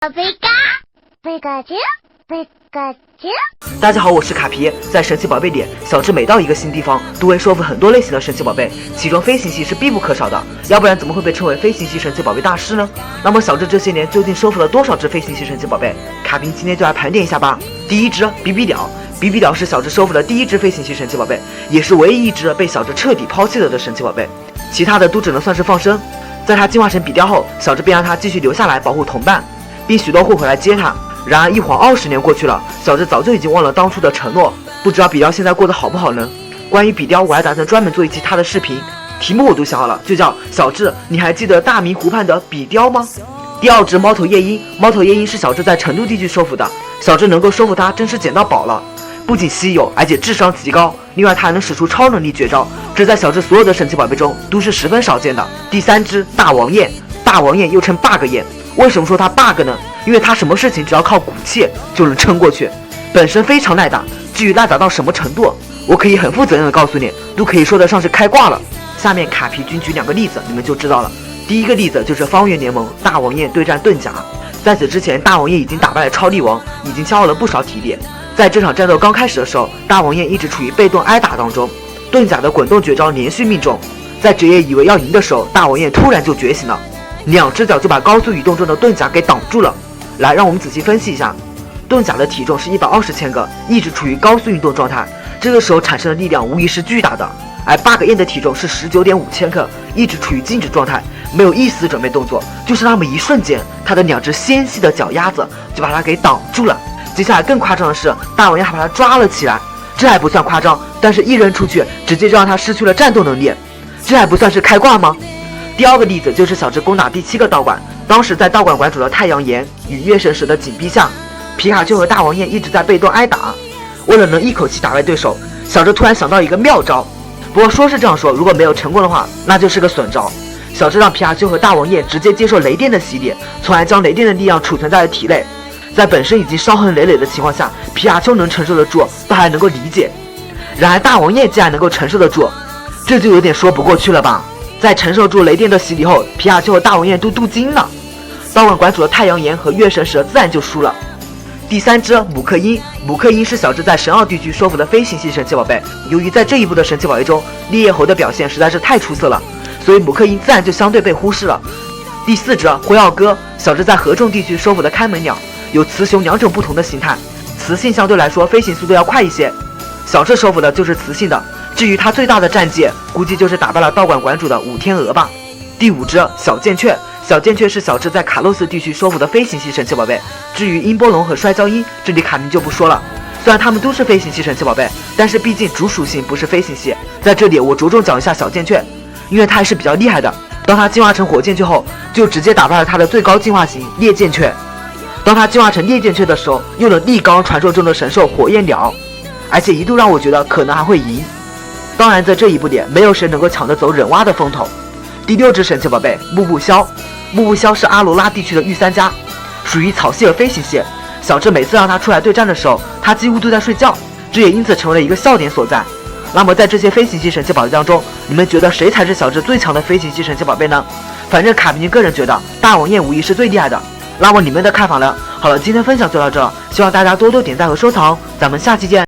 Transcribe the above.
贝卡，贝卡丘，贝卡丘。大家好，我是卡皮。在神奇宝贝里，小智每到一个新地方，都会收服很多类型的神奇宝贝，其中飞行系是必不可少的，要不然怎么会被称为飞行系神奇宝贝大师呢？那么小智这些年究竟收服了多少只飞行系神奇宝贝？卡皮今天就来盘点一下吧。第一只比比鸟，比比鸟是小智收服的第一只飞行系神奇宝贝，也是唯一一只被小智彻底抛弃了的神奇宝贝，其他的都只能算是放生。在它进化成比雕后，小智便让它继续留下来保护同伴，并许诺会回来接它。然而一晃20年过去了，小智早就已经忘了当初的承诺，不知道比雕现在过得好不好呢？关于比雕，我还打算专门做一期他的视频，题目我都想好了，就叫小智，你还记得大明湖畔的比雕吗？第二只猫头夜莺，猫头夜莺是小智在成都地区收服的，小智能够收服它真是捡到宝了，不仅稀有，而且智商极高，另外它还能使出超能力绝招，这在小智所有的神奇宝贝中都是十分少见的。第三只大王雁，大王雁又称 bug 雁，为什么说它 bug 呢？因为它什么事情只要靠骨气就能撑过去，本身非常耐打，至于耐打到什么程度，我可以很负责任的告诉你，都可以说得上是开挂了。下面卡皮君举2个例子，你们就知道了。第一个例子就是方圆联盟大王雁对战盾甲，在此之前大王雁已经打败了超力王，已经消耗了不少体力。在这场战斗刚开始的时候，大王雁一直处于被动挨打当中，盾甲的滚动绝招连续命中，在职业以为要赢的时候，大王雁突然就觉醒了，2只脚就把高速移动中的盾甲给挡住了。来，让我们仔细分析一下，盾甲的体重是120千克，一直处于高速运动状态，这个时候产生的力量无疑是巨大的。而 bug 雁的体重是19.5千克，一直处于静止状态，没有一丝准备动作，就是那么一瞬间，它的2只纤细的脚丫子就把它给挡住了。接下来更夸张的是，大王雁还把它抓了起来，这还不算夸张，但是一扔出去，直接就让它失去了战斗能力，这还不算是开挂吗？第二个例子就是小智攻打第7个道馆，当时在道馆馆主的太阳岩与月神石的紧逼下，皮卡丘和大王雁一直在被动挨打，为了能一口气打败对手，小智突然想到一个妙招，不过说是这样说，如果没有成功的话，那就是个损招。小智让皮卡丘和大王雁直接接受雷电的洗礼，从而将雷电的力量储存在了体内，在本身已经伤痕累累的情况下，皮卡丘能承受得住，倒还能够理解，然而大王雁竟然能够承受得住，这就有点说不过去了吧。在承受住雷电的洗礼后，皮卡丘和大王雁都镀金了，道馆馆主的太阳岩和月神石自然就输了。第三只姆克鹰，姆克鹰是小智在神奥地区收服的飞行系神奇宝贝，由于在这一部的神奇宝贝中，烈焰猴的表现实在是太出色了，所以姆克鹰自然就相对被忽视了。第四只灰奥哥，小智在河中地区收服的开门鸟，有雌雄2种不同的形态，雌性相对来说飞行速度要快一些，小智收服的就是雌性的。至于他最大的战绩，估计就是打败了道馆馆主的5天鹅吧。第5只小剑雀，小剑雀是小智在卡洛斯地区收服的飞行系神奇宝贝。至于音波龙和摔跤鹰，这里卡明就不说了，虽然他们都是飞行系神奇宝贝，但是毕竟主属性不是飞行系。在这里我着重讲一下小剑雀，因为它还是比较厉害的。当它进化成火箭雀后，就直接打败了它的最高进化型烈剑雀。当它进化成烈剑雀的时候，又能力刚传说中的神兽火焰鸟，而且一度让我觉得可能还会赢。当然在这一步里，没有谁能够抢得走忍蛙的风头。第6只神奇宝贝木布枭，木布枭是阿罗拉地区的御三家，属于草系和飞行系。小智每次让他出来对战的时候，他几乎都在睡觉，这也因此成为了一个笑点所在。那么在这些飞行系神奇宝贝当中，你们觉得谁才是小智最强的飞行系神奇宝贝呢？反正卡皮个人觉得大王雁无疑是最厉害的，那么你们的看法呢？好了，今天分享就到这，希望大家多多点赞和收藏，咱们下期见。